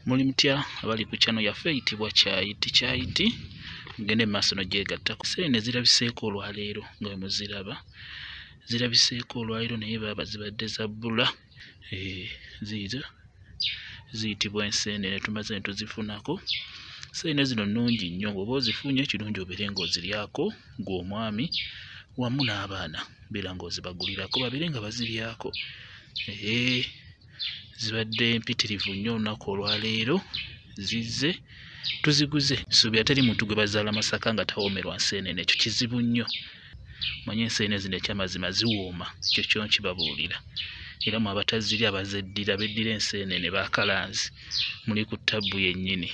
Muli mutya abali ku channel yaffe eyitibwa Kyaiti ngende maaso no gyegatta ku enseenene zirabiseeko olwaleero nga bwe muziraba zirabiseeko olwaleero naye baba zibadde za bbula ziizo ziyitibwa enseenene tumaze ne tuzifunako. Enseenene zino nnungi nnyo, bw'oba ozifunye kirungi obeere ng'oziryako gw'omwami wamu n'abaana beera ng'ozibagulirako babeere nga baziryako. Zibadde mpitirivu nnyo olunaku olwaleero zizze tuziguze. Nsuubira teri muntu gwe bazaala Masaka nga tawoomerwa nseenene, ekyo kizibu nnyo. Manye enseenene zino ekyamazima ziwooma, ekyo kyo nkibabuulira. Era mu abatazirya abazeddira beddira enseenene baakalanzi muli ku ttabbu yennyini.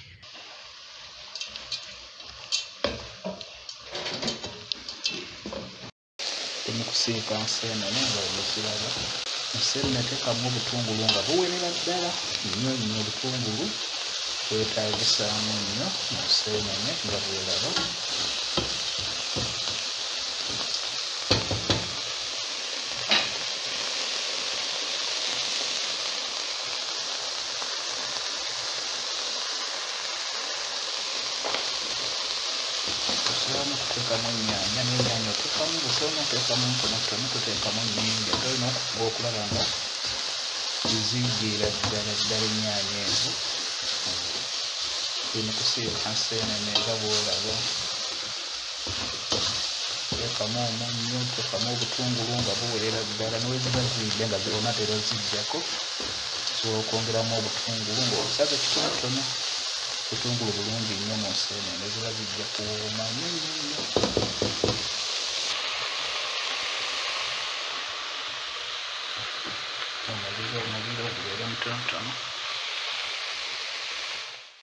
Temu kusiika nseenene nga muziraba. Enseenene teekamu obutungulu nga buwerera ddala nnyo nnyo. Obutungulu bwetaagisaamu nnyo mu nseenene nga bw'olaba. Osobola okuteekamu ennyaanya n'ennyaanya oteekamu butono, oteekamu ntonotono, toteekamu nnyingi ate olina okufuba okulaba nga ziijiira ddala ddala ennyaanya ezo. Tuli mu kusiika nseenene nga bw'olaba. Teekamu omunnyo, teekamu obutungulu nga buwerera ddala, ne bwe ziba ziyidde nga zibonatera oziggyako osobola okwongeramu obutungulu ng'obusaze kitonotono. Obutungulu bulungi nnyo mu nseenene, ziba zijja kuwooma nnyo nnyo nnyo. Omuliro gubeere mutonotono.